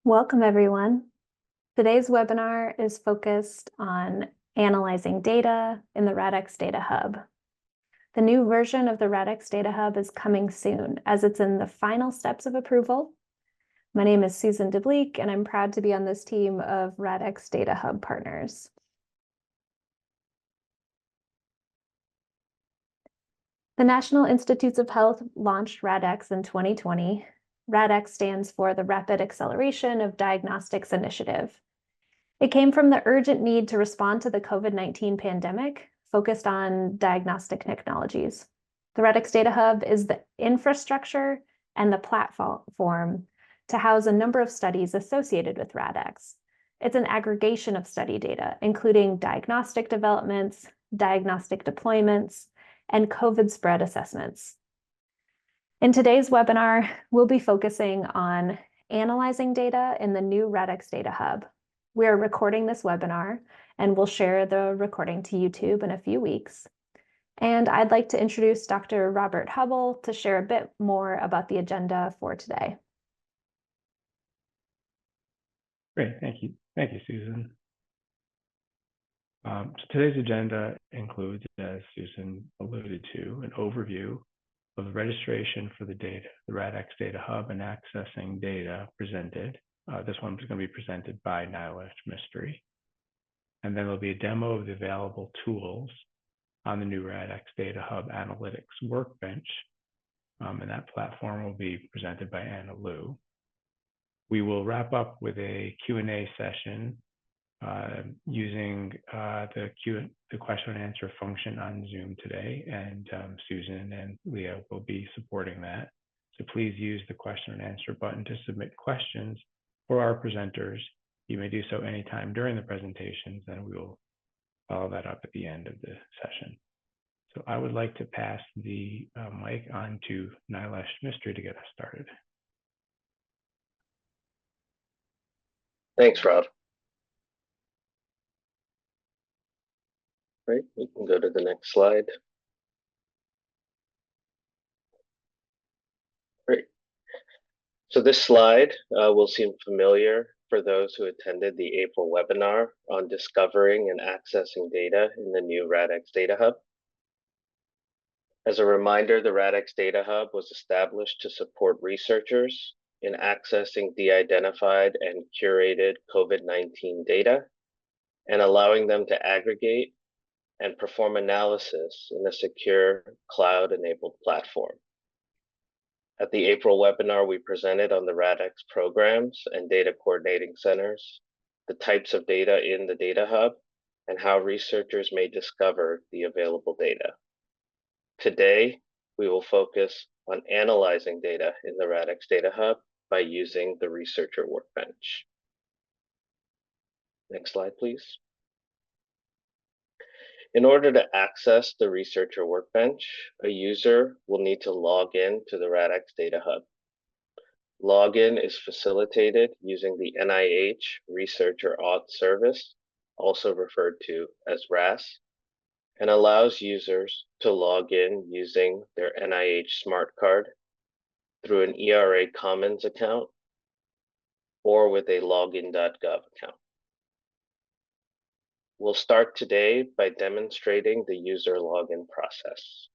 Welcome, everyone. Today's webinar is focused on analyzing data in the RADx Data Hub. The new version of the RADx Data Hub is coming soon, as it's in the final steps of approval. My name is Susan DeBleek, and I'm proud to be on this team of RADx Data Hub partners. The National Institutes of Health launched RADx in 2020. RADx stands for the Rapid Acceleration of Diagnostics Initiative. It came from the urgent need to respond to the COVID-19 pandemic, focused on diagnostic technologies. The RADx Data Hub is the infrastructure and the platform to house a number of studies associated with RADx. It's an aggregation of study data, including diagnostic developments, diagnostic deployments, and COVID spread assessments. In today's webinar, we'll be focusing on analyzing data in the new RADx Data Hub. We are recording this webinar, and we'll share the recording to YouTube in a few weeks. And I'd like to introduce Dr. Robert Hubble to share a bit more about the agenda for today. Great, thank you. Thank you, Susan. So today's agenda includes, as Susan alluded to, an overview of the registration for the RADx Data Hub and accessing data presented. This one is going to be presented by NIH Mystery. And then there'll be a demo of the available tools on the new RADx Data Hub Analytics Workbench. And that platform will be presented by Anna Liu. We will wrap up with a Q&A session using the question and answer function on Zoom today, and Susan and Leah will be supporting that. So please use the question and answer button to submit questions for our presenters. You may do so anytime during the presentations, and we will follow that up at the end of the session. So I would like to pass the mic on to NIH Mystery to get us started. Thanks, Rob. Right, we can go to the next slide. Great. So this slide will seem familiar for those who attended the April webinar on discovering and accessing data in the new RADx Data Hub. As a reminder, the RADx Data Hub was established to support researchers in accessing de-identified and curated COVID-19 data and allowing them to aggregate and perform analysis in a secure cloud-enabled platform. At the April webinar, we presented on the RADx programs and data coordinating centers, the types of data in the Data Hub, and how researchers may discover the available data. Today, we will focus on analyzing data in the RADx Data Hub by using the Researcher Workbench. Next slide, please. In order to access the Researcher Workbench, a user will need to log in to the RADx Data Hub. Login is facilitated using the NIH Researcher Auth Service, also referred to as RAS, and allows users to log in using their NIH Smart Card through an ERA Commons account or with a login.gov account. We'll start today by demonstrating the user login process.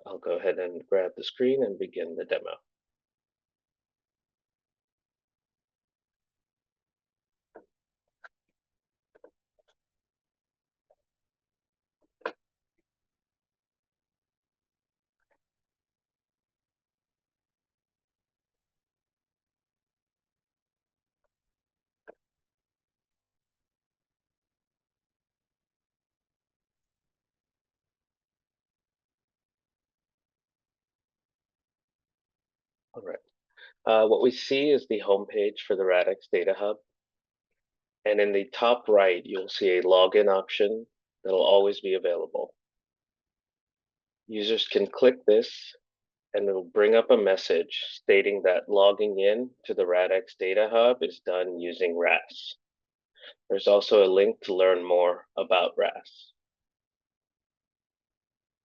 I'll go ahead and grab the screen and begin the demo. All right. What we see is the homepage for the RADx Data Hub. And in the top right, you'll see a login option that'll always be available. Users can click this and it'll bring up a message stating that logging in to the RADx Data Hub is done using RAS. There's also a link to learn more about RAS.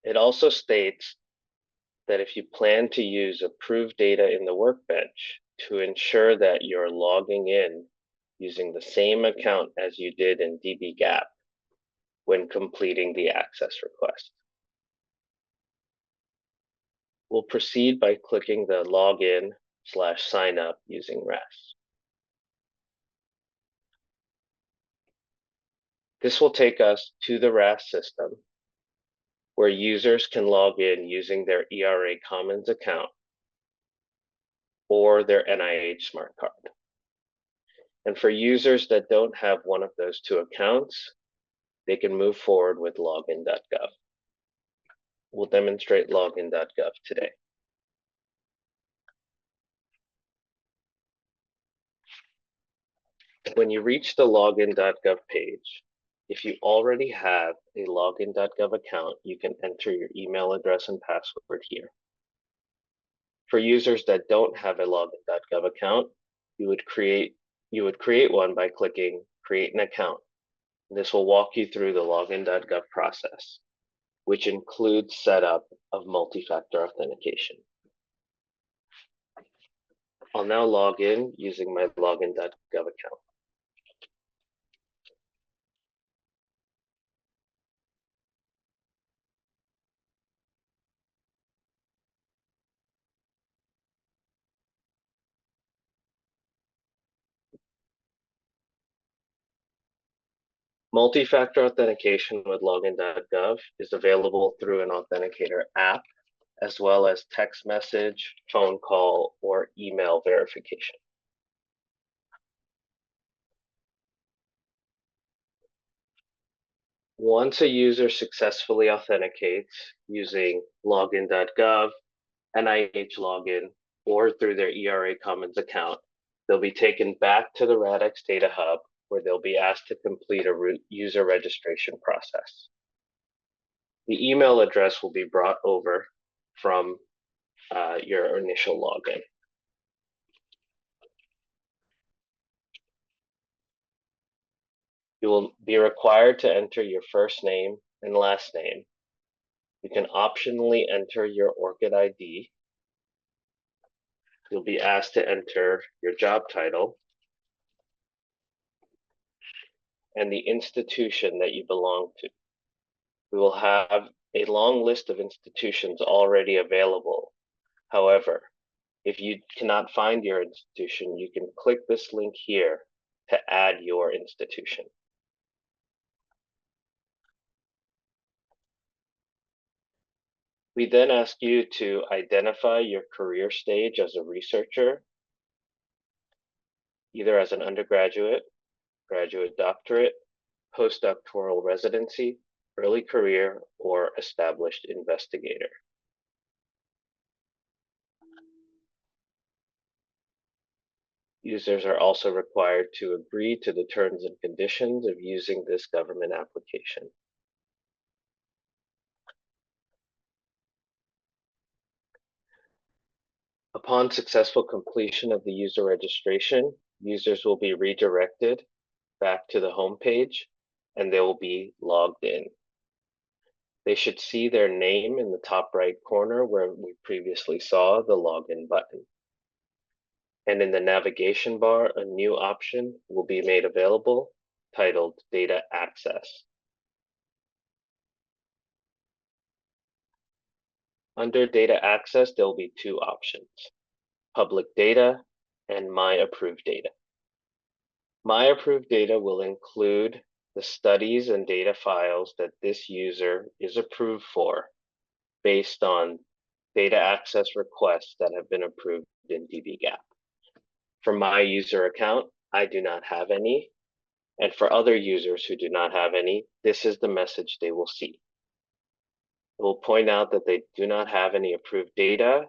It also states that if you plan to use approved data in the workbench, to ensure that you're logging in using the same account as you did in dbGaP when completing the access request. We'll proceed by clicking the login/sign up using RAS. This will take us to the RAS system, where users can log in using their ERA Commons account or their NIH Smart Card. And for users that don't have one of those two accounts, they can move forward with login.gov. We'll demonstrate login.gov today. When you reach the login.gov page, if you already have a login.gov account, you can enter your email address and password here. For users that don't have a login.gov account, you would create one by clicking Create an Account. This will walk you through the login.gov process, which includes setup of multi-factor authentication. I'll now log in using my login.gov account. Multi-factor authentication with login.gov is available through an authenticator app, as well as text message, phone call, or email verification. Once a user successfully authenticates using login.gov, NIH login, or through their ERA Commons account, they'll be taken back to the RADx Data Hub, where they'll be asked to complete a user registration process. The email address will be brought over from your initial login. You will be required to enter your first name and last name. You can optionally enter your ORCID ID. You'll be asked to enter your job title and the institution that you belong to. We will have a long list of institutions already available. However, if you cannot find your institution, you can click this link here to add your institution. We then ask you to identify your career stage as a researcher, either as an undergraduate, graduate doctorate, postdoctoral residency, early career, or established investigator. Users are also required to agree to the terms and conditions of using this government application. Upon successful completion of the user registration, users will be redirected back to the home page and they will be logged in. They should see their name in the top right corner where we previously saw the login button. And in the navigation bar, a new option will be made available titled Data Access. Under Data Access, there will be two options: Public Data and My Approved Data. My Approved Data will include the studies and data files that this user is approved for based on data access requests that have been approved in dbGaP. For my user account, I do not have any. And for other users who do not have any, this is the message they will see. It will point out that they do not have any approved data,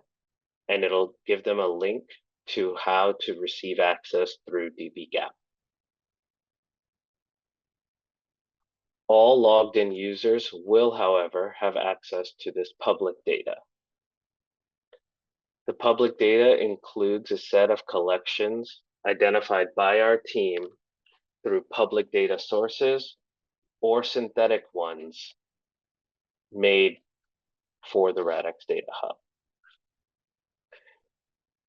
and it'll give them a link to how to receive access through dbGaP. All logged in users will, however, have access to this public data. The public data includes a set of collections identified by our team through public data sources or synthetic ones made for the RADx Data Hub.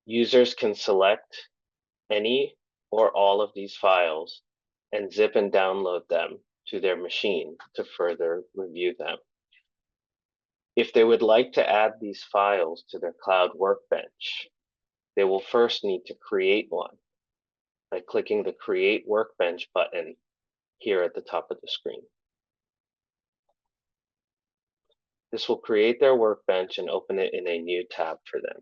Users can select any or all of these files and zip and download them to their machine to further review them. If they would like to add these files to their cloud workbench, they will first need to create one by clicking the Create Workbench button here at the top of the screen. This will create their workbench and open it in a new tab for them.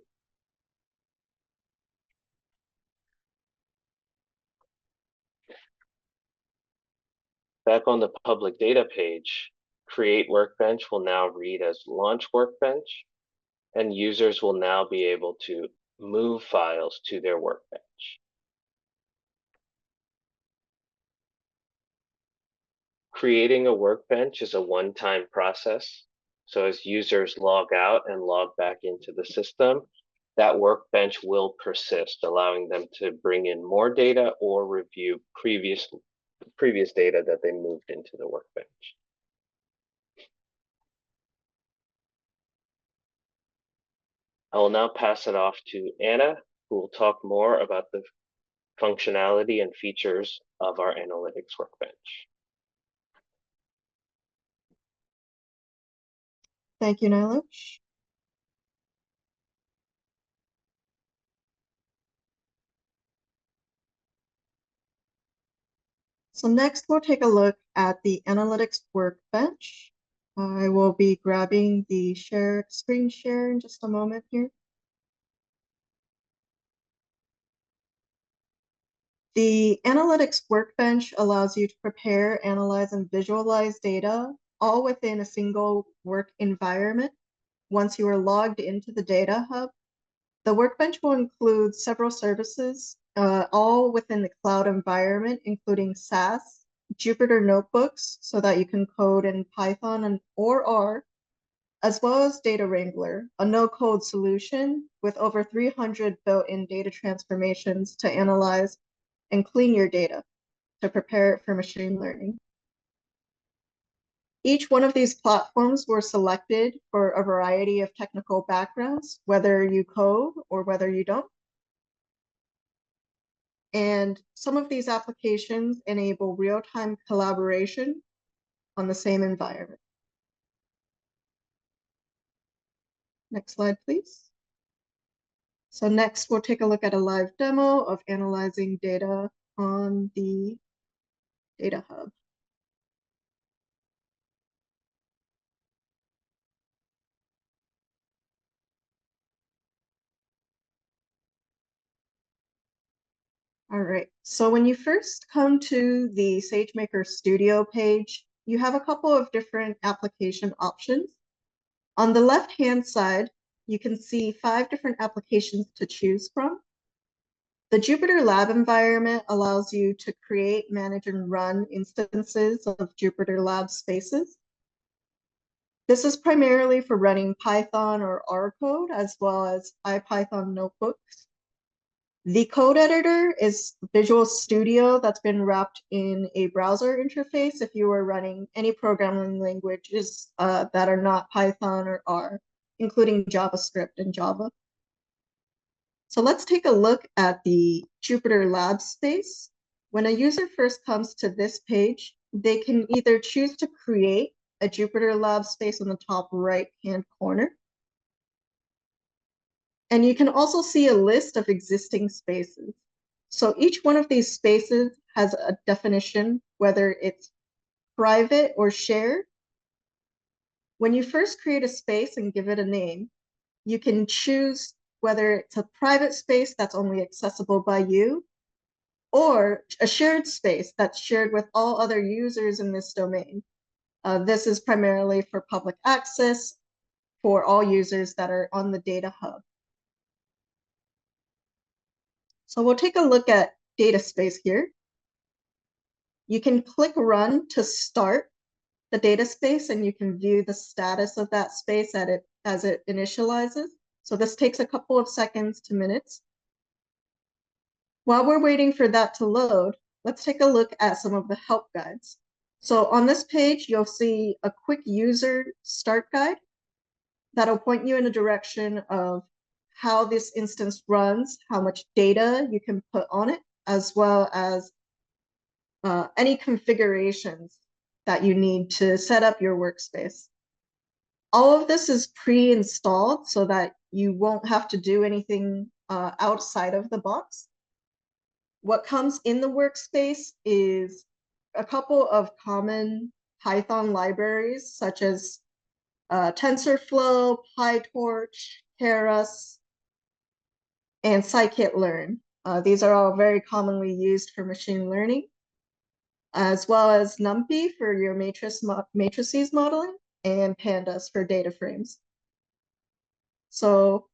Back on the public data page, Create Workbench will now read as Launch Workbench, and users will now be able to move files to their workbench. Creating a workbench is a one-time process. So as users log out and log back into the system, that workbench will persist, allowing them to bring in more data or review previous data that they moved into the workbench. I will now pass it off to Anna, who will talk more about the functionality and features of our analytics workbench. Thank you, Nilesh. So next we'll take a look at the analytics workbench. I will be grabbing the screen share in just a moment here. The analytics workbench allows you to prepare, analyze, and visualize data all within a single work environment. Once you are logged into the Data Hub, the workbench will include several services, all within the cloud environment, including SAS, Jupyter notebooks, so that you can code in Python or R, as well as Data Wrangler, a no-code solution with over 300 built-in data transformations to analyze and clean your data to prepare it for machine learning. Each one of these platforms were selected for a variety of technical backgrounds, whether you code or whether you don't. And some of these applications enable real-time collaboration on the same environment. Next slide, please. So next, we'll take a look at a live demo of analyzing data on the Data Hub. All right, so when you first come to the SageMaker Studio page, you have a couple of different application options. On the left-hand side, you can see 5 different applications to choose from. The Jupyter Lab environment allows you to create, manage, and run instances of Jupyter Lab spaces. This is primarily for running Python or R code, as well as IPython notebooks. The code editor is Visual Studio that's been wrapped in a browser interface if you are running any programming languages that are not Python or R, including JavaScript and Java. So let's take a look at the Jupyter Lab space. When a user first comes to this page, they can either choose to create a Jupyter Lab space on the top right-hand corner. And you can also see a list of existing spaces. So each one of these spaces has a definition, whether it's private or shared. When you first create a space and give it a name, you can choose whether it's a private space that's only accessible by you, or a shared space that's shared with all other users in this domain. This is primarily for public access for all users that are on the Data Hub. So we'll take a look at data space here. You can click Run to start the data space, and you can view the status of that space as it initializes. So this takes a couple of seconds to minutes. While we're waiting for that to load, let's take a look at some of the help guides. So on this page, you'll see a quick user start guide that'll point you in the direction of how this instance runs, how much data you can put on it, as well as any configurations that you need to set up your workspace. All of this is pre-installed so that you won't have to do anything outside of the box. What comes in the workspace is a couple of common Python libraries, such as TensorFlow, PyTorch, Keras, and scikit-learn. These are all very commonly used for machine learning, as well as NumPy for your matrices modeling, and pandas for data frames. So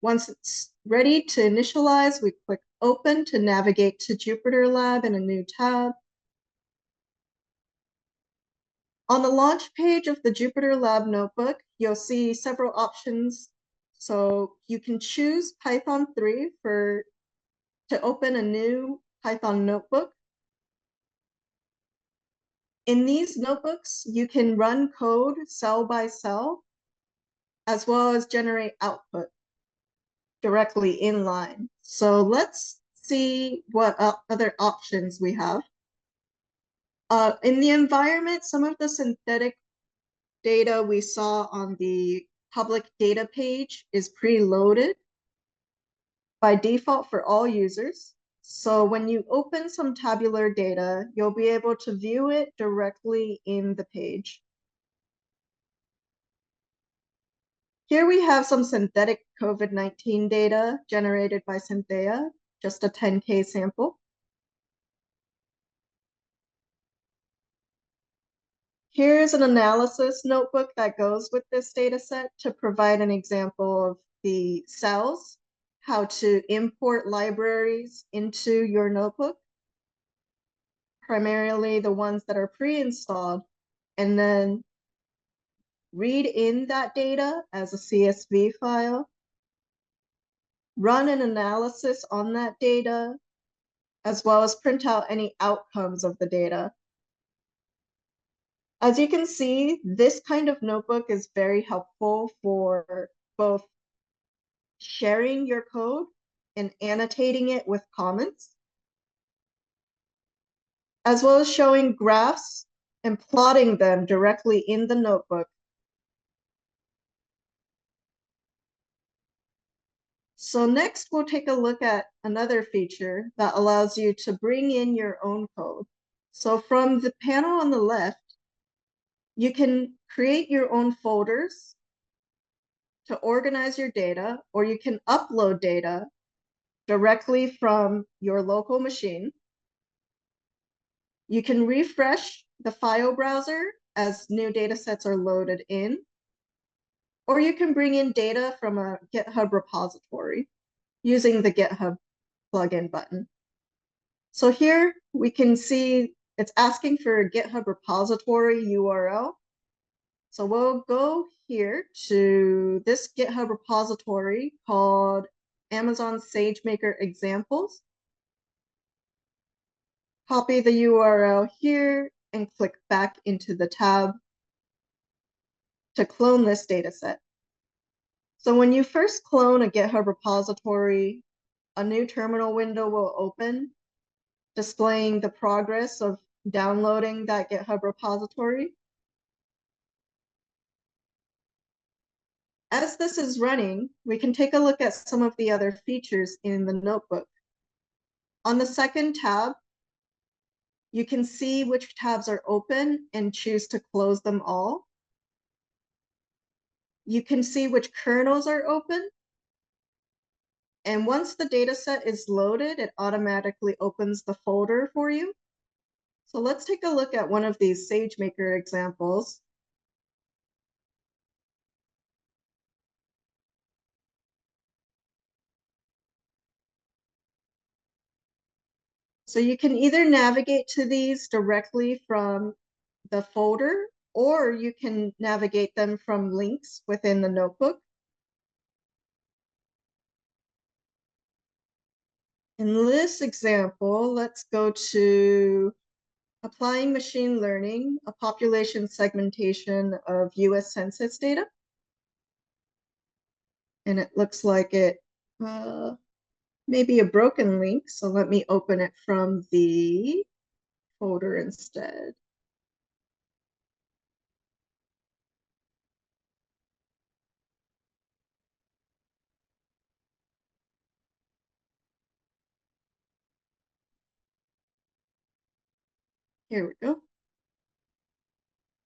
once it's ready to initialize, we click open to navigate to Jupyter Lab in a new tab. On the launch page of the Jupyter Lab notebook, you'll see several options. So you can choose Python 3 to open a new Python notebook. In these notebooks, you can run code cell by cell, as well as generate output directly in line. So let's see what other options we have. In the environment, some of the synthetic data we saw on the public data page is preloaded by default for all users. So when you open some tabular data, you'll be able to view it directly in the page. Here we have some synthetic COVID-19 data generated by Cynthia, just a 10K sample. Here's an analysis notebook that goes with this data set to provide an example of the cells, how to import libraries into your notebook, primarily the ones that are pre-installed, and then read in that data as a CSV file, run an analysis on that data, as well as print out any outcomes of the data. As you can see, this kind of notebook is very helpful for both sharing your code and annotating it with comments, as well as showing graphs and plotting them directly in the notebook. So next, we'll take a look at another feature that allows you to bring in your own code. So from the panel on the left, you can create your own folders to organize your data, or you can upload data directly from your local machine. You can refresh the file browser as new data sets are loaded in, or you can bring in data from a GitHub repository using the GitHub plugin button. So here we can see it's asking for a GitHub repository URL. So we'll go here to this GitHub repository called Amazon SageMaker Examples. Copy the URL here and click back into the tab to clone this data set. So when you first clone a GitHub repository, a new terminal window will open, displaying the progress of downloading that GitHub repository. As this is running, we can take a look at some of the other features in the notebook. On the second tab, you can see which tabs are open and choose to close them all. You can see which kernels are open. And once the data set is loaded, it automatically opens the folder for you. So let's take a look at one of these SageMaker examples. So you can either navigate to these directly from the folder, or you can navigate them from links within the notebook. In this example, let's go to Applying Machine Learning, a population segmentation of US Census data. and it looks like it may be a broken link. So let me open it from the folder instead. Here we go.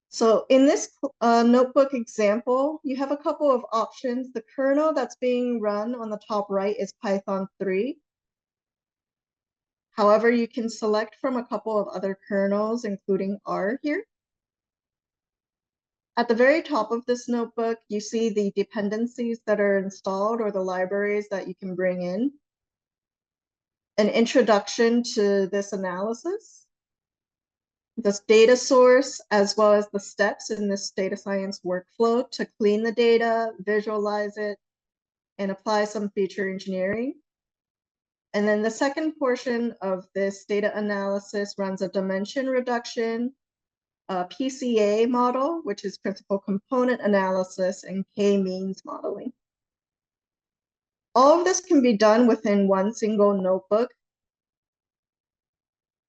So in this notebook example, you have a couple of options. The kernel that's being run on the top right is Python 3. However, you can select from a couple of other kernels, including R here. At the very top of this notebook, you see the dependencies that are installed or the libraries that you can bring in. An introduction to this analysis, this data source, as well as the steps in this data science workflow to clean the data, visualize it, and apply some feature engineering. And then the second portion of this data analysis runs a dimension reduction, a PCA model, which is principal component analysis, and k-means modeling. All of this can be done within one single notebook.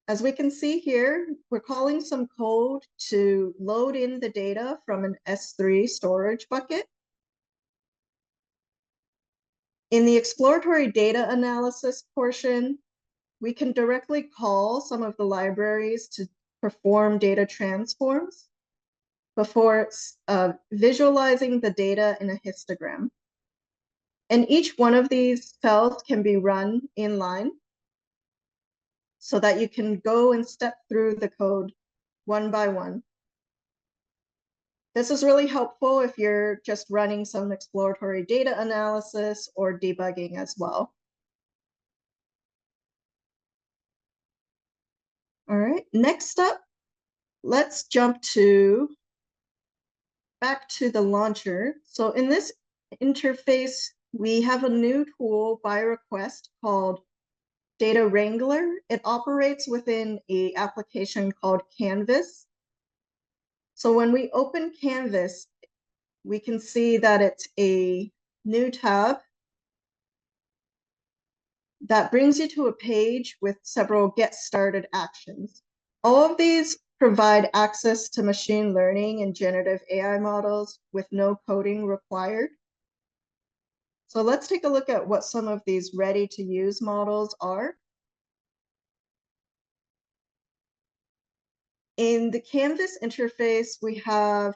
As we can see here, we're calling some code to load in the data from an S3 storage bucket. In the exploratory data analysis portion, we can directly call some of the libraries to perform data transforms before visualizing the data in a histogram. And each one of these cells can be run inline so that you can go and step through the code one by one. This is really helpful if you're just running some exploratory data analysis or debugging as well. All right, next up, let's jump back to the launcher. So in this interface, we have a new tool by request called Data Wrangler. It operates within an application called Canvas. So when we open Canvas, we can see that it's a new tab that brings you to a page with several get started actions. All of these provide access to machine learning and generative AI models with no coding required. So let's take a look at what some of these ready to use models are. In the Canvas interface, we have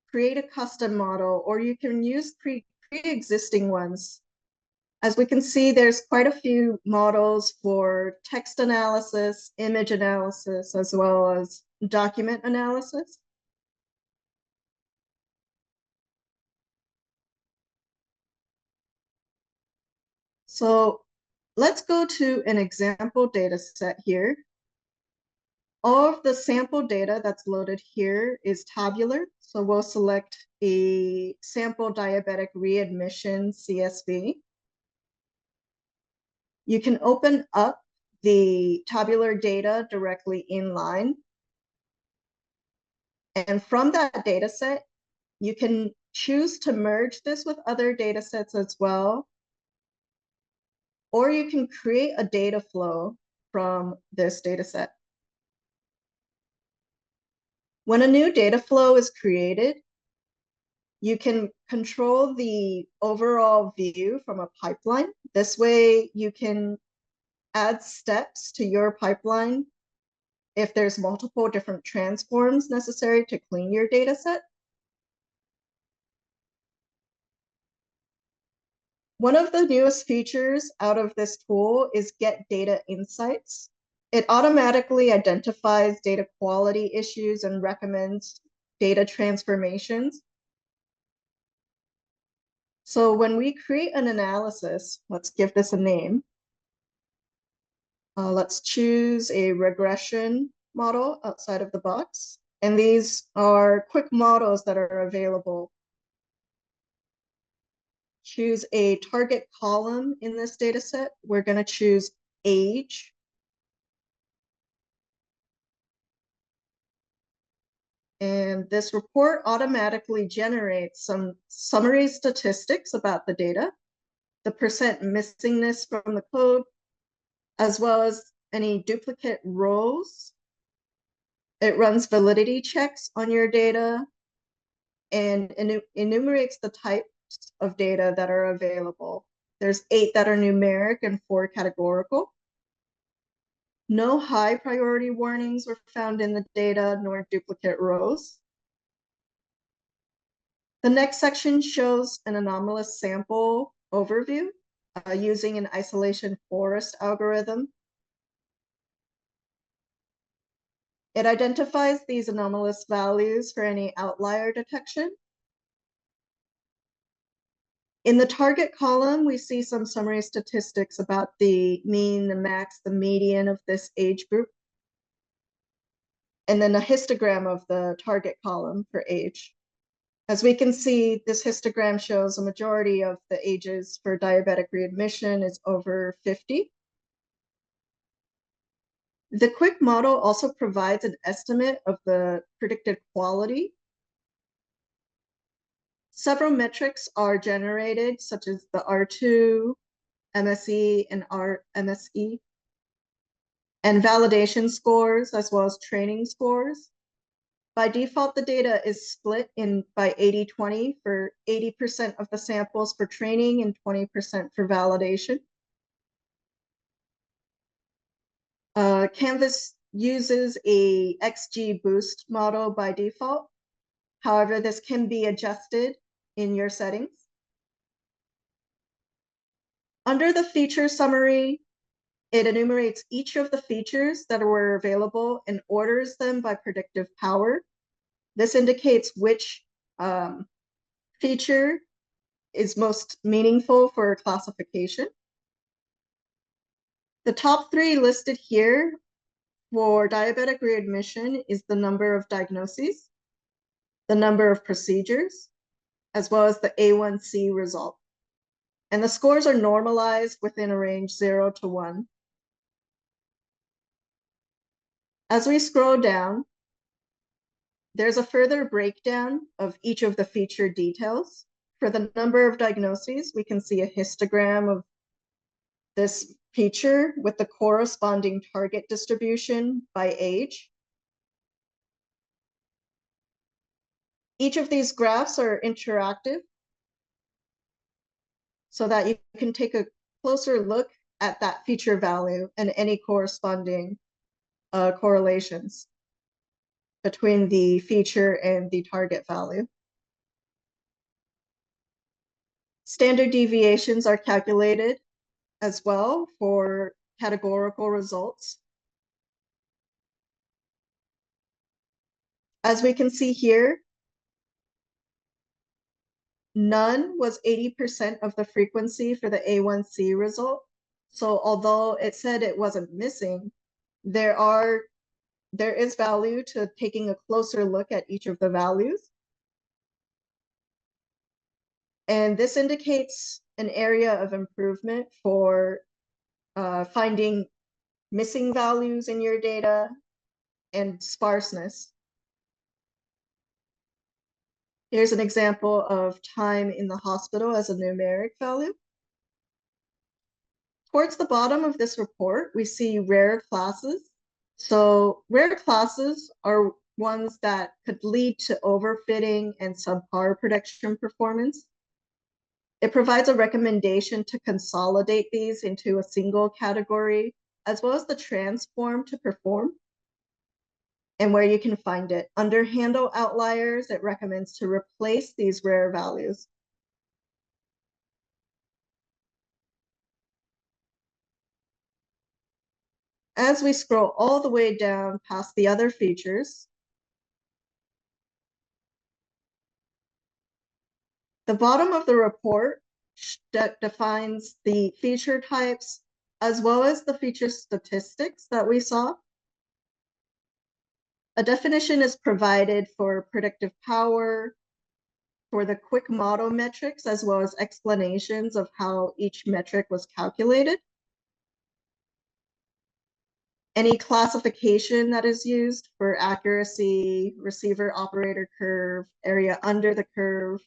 create a custom model, or you can use pre-existing ones. As we can see, there's quite a few models for text analysis, image analysis, as well as document analysis. So let's go to an example data set here. All of the sample data that's loaded here is tabular. So we'll select a sample diabetic readmission CSV. You can open up the tabular data directly inline. And from that data set, you can choose to merge this with other data sets as well. Or you can create a data flow from this data set. When a new data flow is created, you can control the overall view from a pipeline. This way you can add steps to your pipeline if there's multiple different transforms necessary to clean your data set. One of the newest features out of this tool is Get Data Insights. It automatically identifies data quality issues and recommends data transformations. So when we create an analysis, let's give this a name. Let's choose a regression model outside of the box. And these are quick models that are available. Choose a target column in this data set. We're going to choose age. And this report automatically generates some summary statistics about the data, the percent missingness from the code, as well as any duplicate rows. It runs validity checks on your data and enumerates the types of data that are available. There's 8 that are numeric and 4 categorical. No high priority warnings were found in the data, nor duplicate rows. The next section shows an anomalous sample overview using an isolation forest algorithm. It identifies these anomalous values for any outlier detection. In the target column, we see some summary statistics about the mean, the max, the median of this age group, and then a histogram of the target column for age. As we can see, this histogram shows a majority of the ages for diabetic readmission is over 50. The quick model also provides an estimate of the predicted quality. Several metrics are generated, such as the R2, MSE, and RMSE, and validation scores, as well as training scores. By default, the data is split in by 80-20 for 80% of the samples for training and 20% for validation. Canvas uses a XGBoost model by default. However, this can be adjusted in your settings. Under the feature summary, it enumerates each of the features that were available and orders them by predictive power. This indicates which feature is most meaningful for classification. The top 3 listed here for diabetic readmission is the number of diagnoses, the number of procedures, as well as the A1C result. And the scores are normalized within a range 0 to 1. As we scroll down, there's a further breakdown of each of the feature details. For the number of diagnoses, we can see a histogram of this feature with the corresponding target distribution by age. Each of these graphs are interactive so that you can take a closer look at that feature value and any corresponding correlations between the feature and the target value. Standard deviations are calculated as well for categorical results. As we can see here, none was 80% of the frequency for the A1C result. So although it said it wasn't missing, there is value to taking a closer look at each of the values. And this indicates an area of improvement for finding missing values in your data and sparseness. Here's an example of time in the hospital as a numeric value. Towards the bottom of this report, we see rare classes. So rare classes are ones that could lead to overfitting and subpar prediction performance. It provides a recommendation to consolidate these into a single category, as well as the transform to perform, and where you can find it. Under handle outliers, it recommends to replace these rare values. As we scroll all the way down past the other features, the bottom of the report defines the feature types as well as the feature statistics that we saw. A definition is provided for predictive power, for the quick model metrics, as well as explanations of how each metric was calculated. any classification that is used for accuracy, receiver operator curve, area under the curve,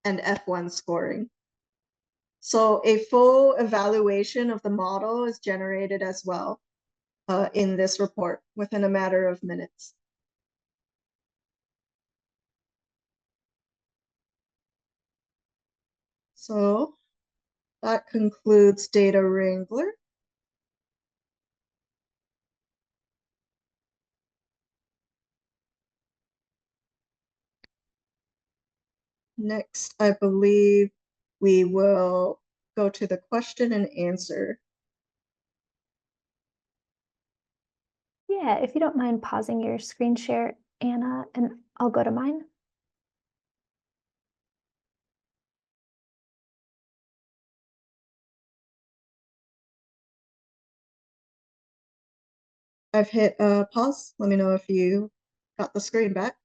and F1 scoring. So a full evaluation of the model is generated as well in this report within a matter of minutes. So that concludes Data Wrangler. Next, I believe we will go to the question and answer. Yeah, if you don't mind pausing your screen share, Anna, and I'll go to mine. I've hit pause. Let me know if you got the screen back.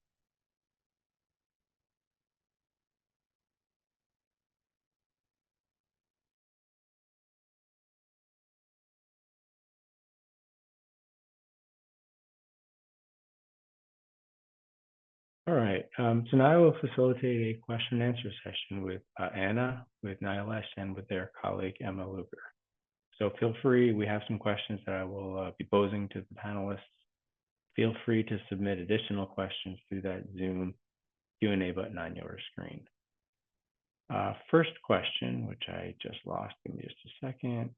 All right, so now I will facilitate a question and answer session with Anna, with NIH, and with their colleague, Emma Luger. So feel free, we have some questions that I will be posing to the panelists. Feel free to submit additional questions through that Zoom Q&A button on your screen. First question, which I just lost, give me just a second.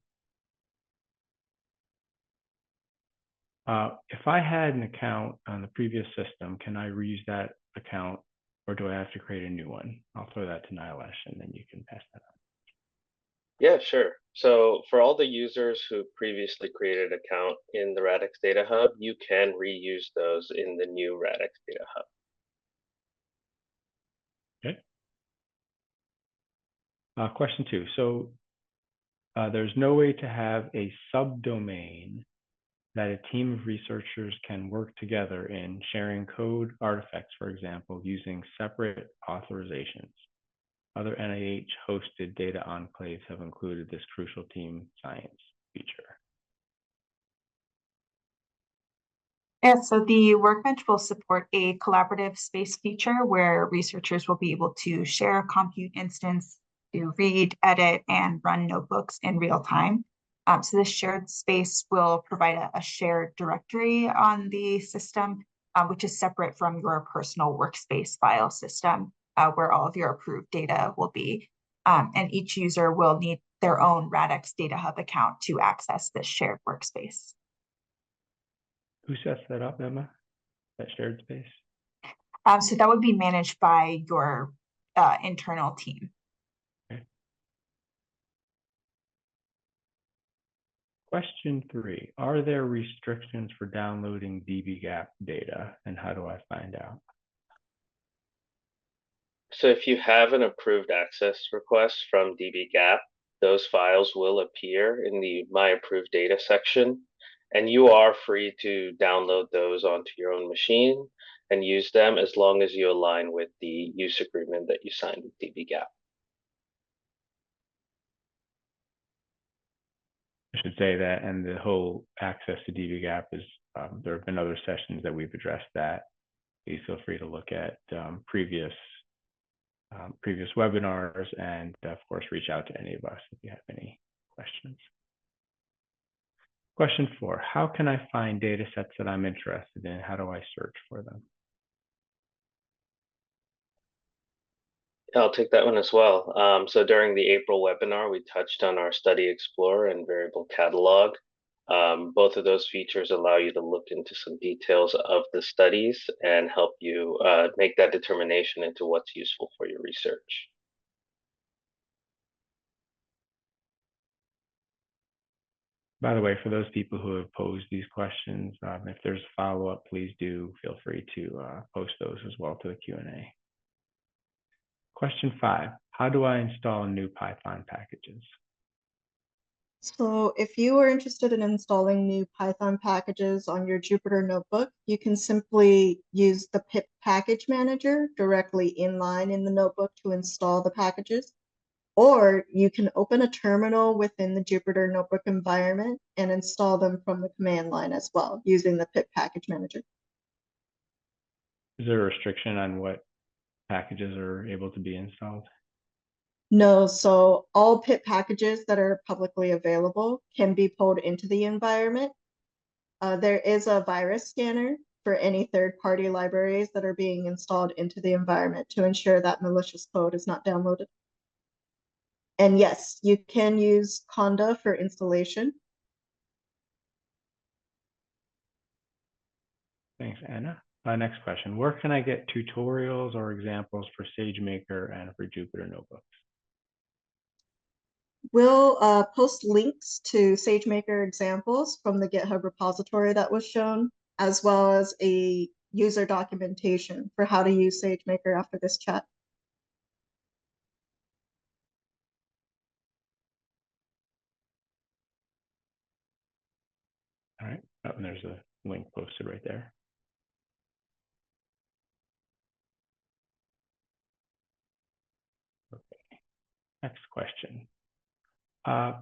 If I had an account on the previous system, can I reuse that account, or do I have to create a new one? I'll throw that to Nilesh, and then you can pass that on. Yeah, sure. So for all the users who previously created an account in the RADx Data Hub, you can reuse those in the new RADx Data Hub. Okay. Question 2. So there's no way to have a subdomain that a team of researchers can work together in sharing code artifacts, for example, using separate authorizations. Other NIH-hosted data enclaves have included this crucial team science feature. Yeah, so the Workbench will support a collaborative space feature where researchers will be able to share a compute instance, to read, edit, and run notebooks in real time. So this shared space will provide a shared directory on the system, which is separate from your personal workspace file system, where all of your approved data will be. And each user will need their own RADx Data Hub account to access this shared workspace. Who sets that up, Emma? That shared space? So that would be managed by your internal team. Okay. Question 3, are there restrictions for downloading dbGaP data, and how do I find out? So if you have an approved access request from dbGaP, those files will appear in the My Approved Data section, and you are free to download those onto your own machine and use them as long as you align with the use agreement that you signed with dbGaP. I should say that, and the whole access to dbGaP is, there have been other sessions that we've addressed that. Please feel free to look at previous webinars, and of course, reach out to any of us if you have any questions. Question 4, how can I find data sets that I'm interested in? How do I search for them? I'll take that one as well. So during the April webinar, we touched on our Study Explorer and Variable Catalog. Both of those features allow you to look into some details of the studies and help you make that determination into what's useful for your research. By the way, for those people who have posed these questions, if there's follow-up, please do feel free to post those as well to the Q&A. Question 5, how do I install new Python packages? So if you are interested in installing new Python packages on your Jupyter notebook, you can simply use the pip package manager directly inline in the notebook to install the packages. Or you can open a terminal within the Jupyter Notebook environment and install them from the command line as well, using the pip package manager. Is there a restriction on what packages are able to be installed? No, so all pip packages that are publicly available can be pulled into the environment. There is a virus scanner for any third-party libraries that are being installed into the environment to ensure that malicious code is not downloaded. And yes, you can use Conda for installation. Thanks, Anna. Next question. Where can I get tutorials or examples for SageMaker and for Jupyter Notebooks? We'll post links to SageMaker examples from the GitHub repository that was shown, as well as a user documentation for how to use SageMaker after this chat. All right. Oh, and there's a link posted right there. Okay. Next question. So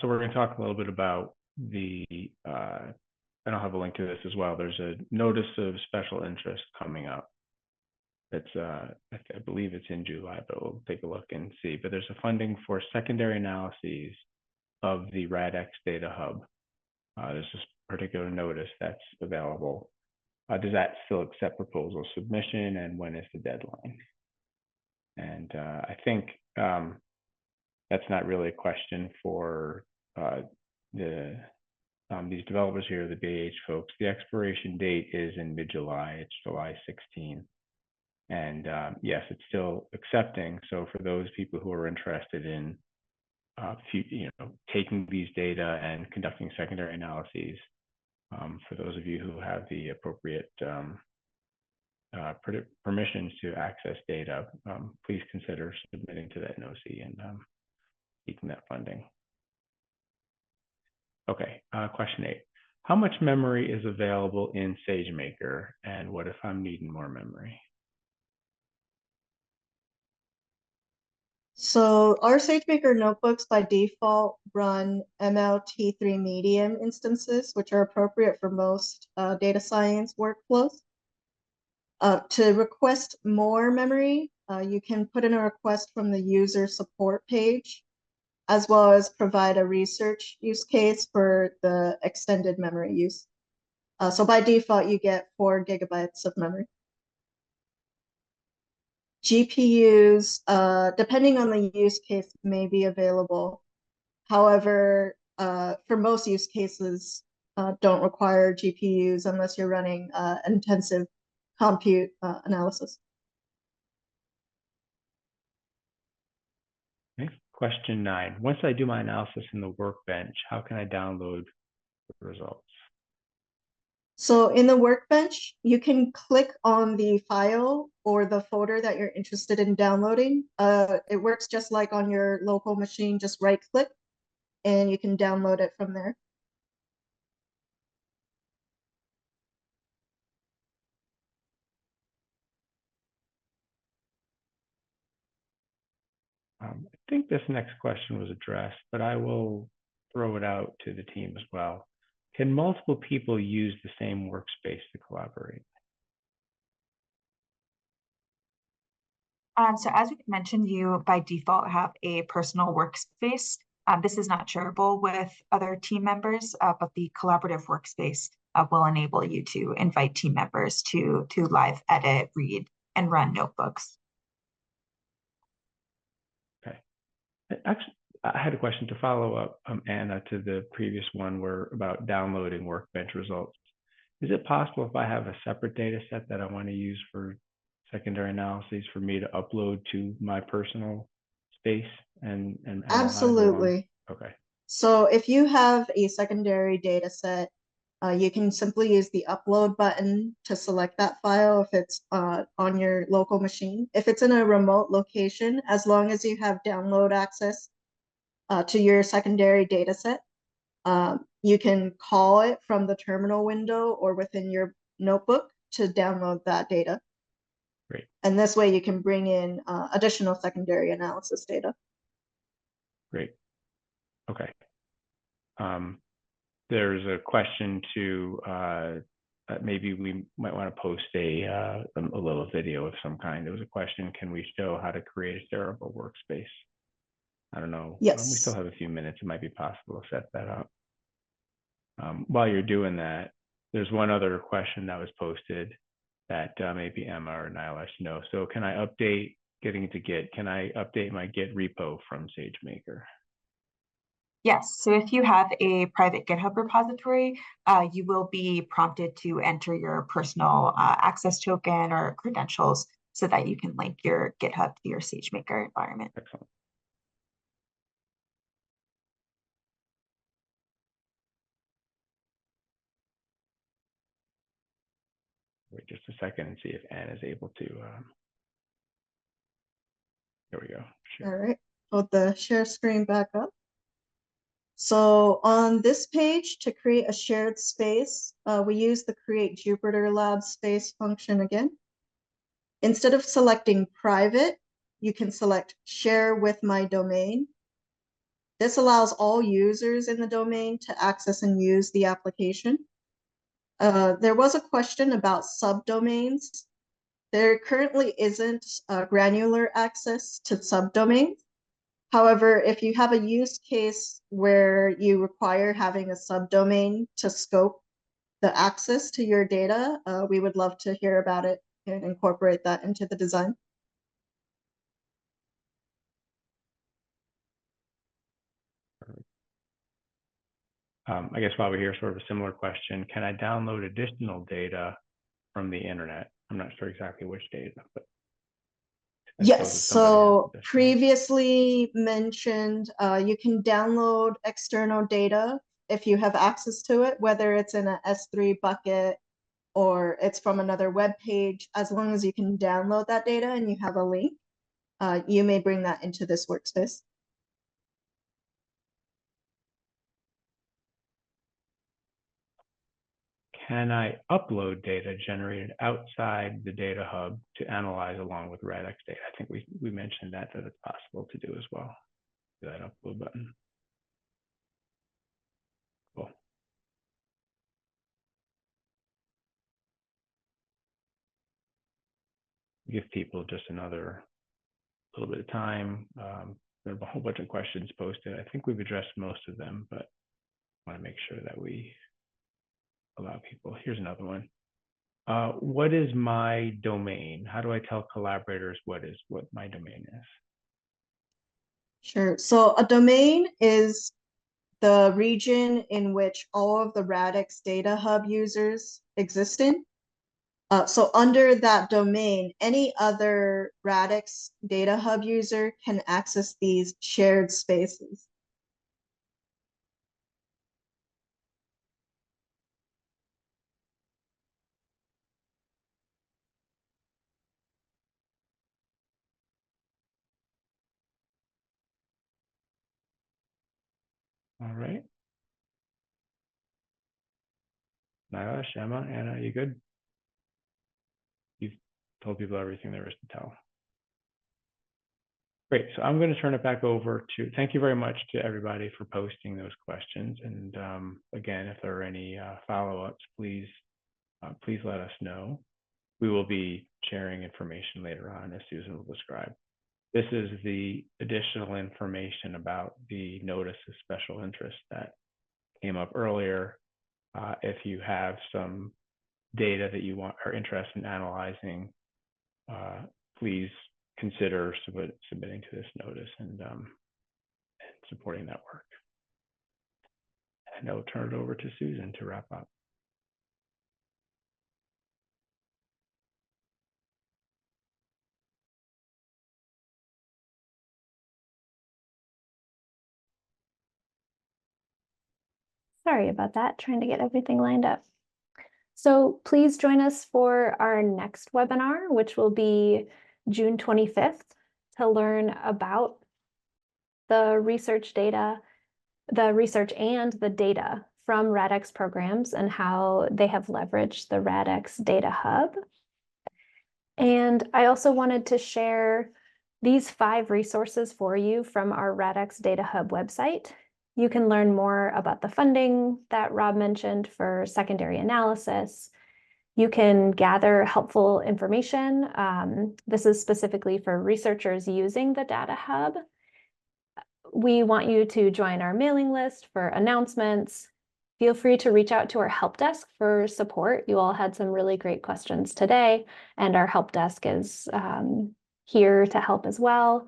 we're going to talk a little bit about the, and I'll have a link to this as well. There's a notice of special interest coming up. It's, I believe it's in July, but we'll take a look and see. But there's a funding for secondary analyses of the RADx Data Hub. There's this particular notice that's available. Does that still accept proposal submission, and when is the deadline? And I think that's not really a question for these developers here, the BAH folks. The expiration date is in mid-July. It's July 16. And yes, it's still accepting. So for those people who are interested in taking these data and conducting secondary analyses, for those of you who have the appropriate permissions to access data, please consider submitting to that NOC and seeking that funding. Okay, question 8. How much memory is available in SageMaker, and what if I'm needing more memory? So our SageMaker notebooks by default run MLT3 medium instances, which are appropriate for most data science workflows. To request more memory, you can put in a request from the user support page, as well as provide a research use case for the extended memory use. So by default, you get 4 gigabytes of memory. GPUs, depending on the use case, may be available. However, for most use cases, don't require GPUs unless you're running intensive compute analysis. Okay. Question 9. Once I do my analysis in the Workbench, how can I download the results? So in the Workbench, you can click on the file or the folder that you're interested in downloading. It works just like on your local machine, just right click, and you can download it from there. I think this next question was addressed, but I will throw it out to the team as well. Can multiple people use the same workspace to collaborate? So as we mentioned, you by default have a personal workspace. This is not shareable with other team members, but the collaborative workspace will enable you to invite team members to live edit, read, and run notebooks. Okay. Actually, I had a question to follow up, Anna, to the previous one about downloading Workbench results. Is it possible if I have a separate data set that I want to use for secondary analyses for me to upload to my personal space and Absolutely. Okay. So if you have a secondary data set, you can simply use the upload button to select that file if it's on your local machine. If it's in a remote location, as long as you have download access to your secondary data set, you can call it from the terminal window or within your notebook to download that data. Great. And this way you can bring in additional secondary analysis data. Great. Okay. There's a question to maybe we might want to post a little video of some kind. There was a question: can we show how to create a shareable workspace? I don't know. Yes. We still have a few minutes. It might be possible to set that up. While you're doing that, there's one other question that was posted that maybe Emma or Nilesh know. So can I update, getting to Git, can I update my Git repo from SageMaker? Yes, so if you have a private GitHub repository, you will be prompted to enter your personal access token or credentials so that you can link your GitHub to your SageMaker environment. Excellent. Wait just a second and see if Anne is able to. There we go. Sure. All right, hold the share screen back up. So on this page, to create a shared space, we use the create Jupyter Lab space function again. Instead of selecting private, you can select share with my domain. This allows all users in the domain to access and use the application. There was a question about subdomains. There currently isn't granular access to subdomains. However, if you have a use case where you require having a subdomain to scope the access to your data, we would love to hear about it and incorporate that into the design. I guess while we're here, sort of a similar question. Can I download additional data from the internet? I'm not sure exactly which data, but yes, so previously mentioned, you can download external data if you have access to it, whether it's in an S3 bucket or it's from another web page. As long as you can download that data and you have a link, you may bring that into this workspace. Can I upload data generated outside the Data Hub to analyze along with RADx data? I think we mentioned that it's possible to do as well. Do that upload button. Cool. Give people just another little bit of time. There are a whole bunch of questions posted. I think we've addressed most of them, but I want to make sure that we allow people. Here's another one. What is my domain? How do I tell collaborators what my domain is? Sure. So a domain is the region in which all of the RADx Data Hub users exist in. So under that domain, any other RADx Data Hub user can access these shared spaces. All right. Nilesh, Emma, Anna, you good? You've told people everything there is to tell. Great. So I'm going to turn it back over to, thank you very much to everybody for posting those questions. And again, if there are any follow-ups, please let us know. We will be sharing information later on, as Susan will describe. This is the additional information about the notice of special interest that came up earlier. If you have some data that you are interested in analyzing, please consider submitting to this notice and supporting that work. And I'll turn it over to Susan to wrap up. Sorry about that, trying to get everything lined up. So please join us for our next webinar, which will be June 25th, to learn about the research and the data from RADx programs and how they have leveraged the RADx Data Hub. And I also wanted to share these 5 resources for you from our RADx Data Hub website. You can learn more about the funding that Rob mentioned for secondary analysis. You can gather helpful information. This is specifically for researchers using the Data Hub. We want you to join our mailing list for announcements. Feel free to reach out to our help desk for support. You all had some really great questions today, and our help desk is here to help as well.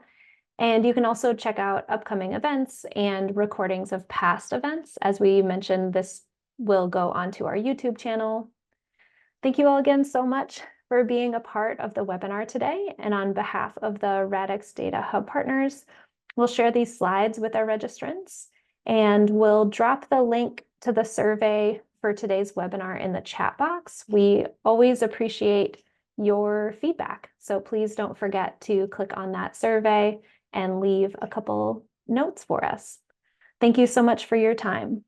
And you can also check out upcoming events and recordings of past events. As we mentioned, this will go onto our YouTube channel. Thank you all again so much for being a part of the webinar today. And on behalf of the RADx Data Hub partners, we'll share these slides with our registrants, and we'll drop the link to the survey for today's webinar in the chat box. We always appreciate your feedback, so please don't forget to click on that survey and leave a couple notes for us. Thank you so much for your time.